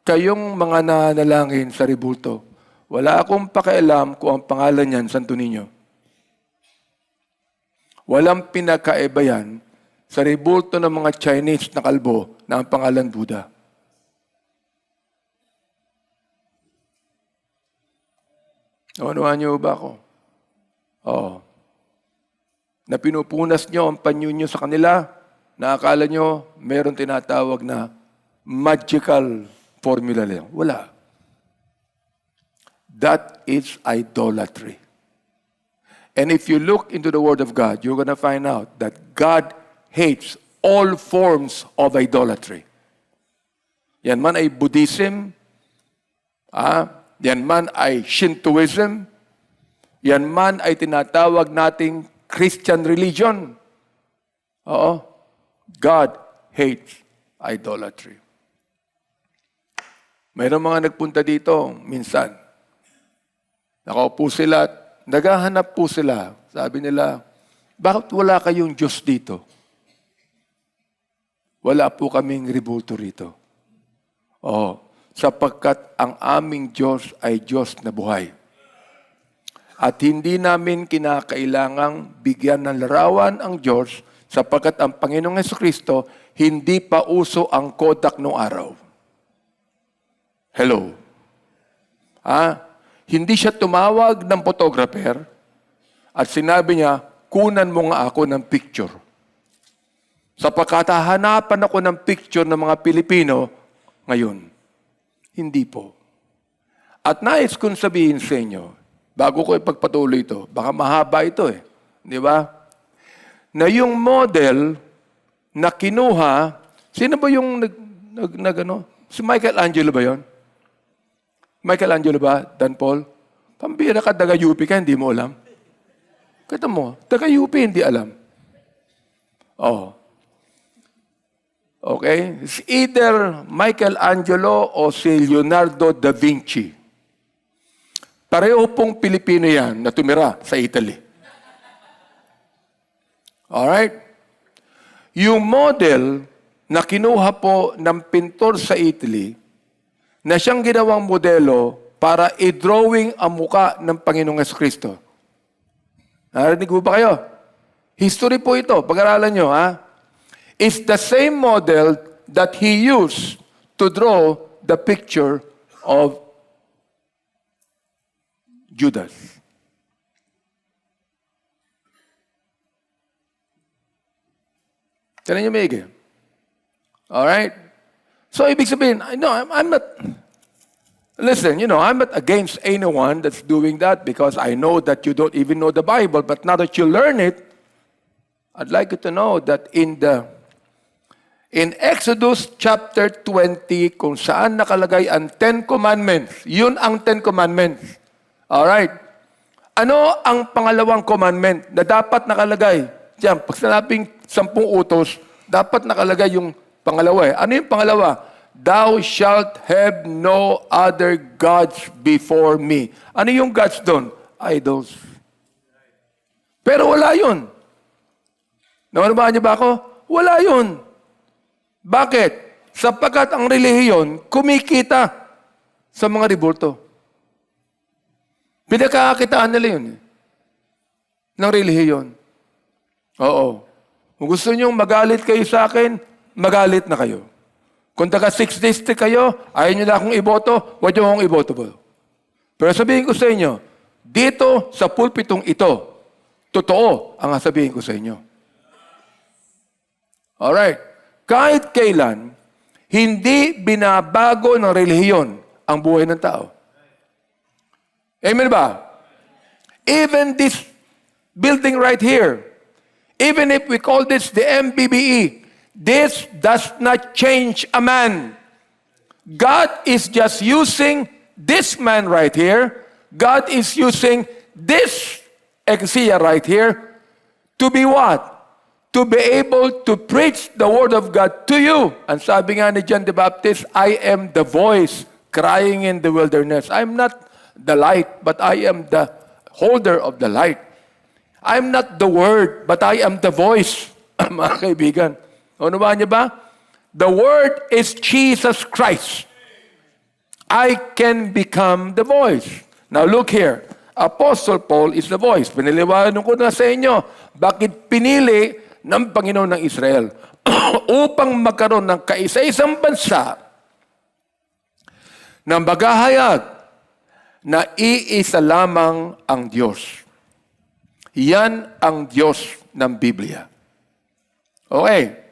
kayong mga nananalangin sa rebulto, wala akong pakialam kung ang pangalan niyan, Santo Niño. Walang pinakaiba yan sa rebulto ng mga Chinese na kalbo na ang pangalan Buddha. Naunawaan niyo ba ako? Oo. Na pinupunas niyo ang panyo niyo sa kanila, na akala niyo meron tinatawag na magical formula lang. Wala. That is idolatry. And if you look into the Word of God, you're going to find out that God hates all forms of idolatry. Yan man ay Buddhism, yan man ay Shintoism, yan man ay tinatawag nating Christian religion. Oo. God hates idolatry. Mayroong mga nagpunta dito minsan. Nakaupo sila at naghahanap po sila. Sabi nila, bakit wala kayong Diyos dito? Wala po kaming rebulto rito. Sapagkat ang aming Diyos ay Diyos na buhay. At hindi namin kinakailangang bigyan ng larawan ang Diyos sapagkat ang Panginoong Jesucristo hindi pa uso ang Kodak noong araw. Hello? Hindi siya tumawag ng photographer at sinabi niya, kunan mo nga ako ng picture. Sapagkat hahanapan ako ng picture ng mga Pilipino ngayon. Hindi po. At nais kong sabihin sa inyo, bago ko ipagpatuloy ito, baka mahaba ito di ba? Na yung model na kinuha, sino ba yung si Michelangelo ba yon? Michelangelo ba, Dan Paul? Pambira ka, taga-UP ka, hindi mo alam. Kita mo, taga-UP, hindi alam. Okay? It's either Michelangelo o si Leonardo da Vinci. Pareho pong Pilipino yan na tumira sa Italy. Alright? Yung model na kinuha po ng pintor sa Italy, na siyang ginawang modelo para i-drawing ang muka ng Panginoong Jesucristo. Narinig po ba kayo? History po ito. Pag-aralan nyo, It's the same model that he used to draw the picture of Judas. Tinan niyo maigi. Alright? So, ibig sabihin, I'm not, listen, I'm not against anyone that's doing that because I know that you don't even know the Bible, but now that you learn it, I'd like you to know that in Exodus chapter 20, kung saan nakalagay ang 10 Commandments, yun ang 10 Commandments. Alright? Ano ang pangalawang commandment na dapat nakalagay? Diyan, pag sinabing 10 utos, dapat nakalagay yung pangalawa. Ano yung pangalawa? Thou shalt have no other gods before me. Ano yung gods doon? Idols. Pero wala yun. Naunawaan niyo ba ako? Wala yun. Bakit? Sapagkat ang relihiyon kumikita sa mga rebulto. Pinakakakitaan nila yun. Ng relihiyon. Oo. Kung gusto nyo magalit kayo sa akin, magalit na kayo. Kung taga 6 district kayo, ayaw nyo na akong iboto, huwag nyo akong iboto. Pero sabihin ko sa inyo, dito sa pulpitong ito, totoo ang sabihin ko sa inyo. Alright. Kahit kailan, hindi binabago ng relihiyon ang buhay ng tao. Amen ba? Even this building right here, even if we call this the MBBE, this does not change a man. God is just using this man right here. God is using this ecclesia right here to be what? To be able to preach the word of God to you. And sabi nga ni John the Baptist, I am the voice crying in the wilderness. I'm not the light, but I am the holder of the light. I'm not the word, but I am the voice. Mga kaibigan. Ano ba niya ba? The word is Jesus Christ. I can become the voice. Now look here. Apostle Paul is the voice. Piniliwanag ko na sa inyo, bakit pinili ng Panginoon ng Israel upang magkaroon ng kaisa-isang bansa na maghahayag na iisa lamang ang Diyos. Yan ang Diyos ng Biblia. Okay.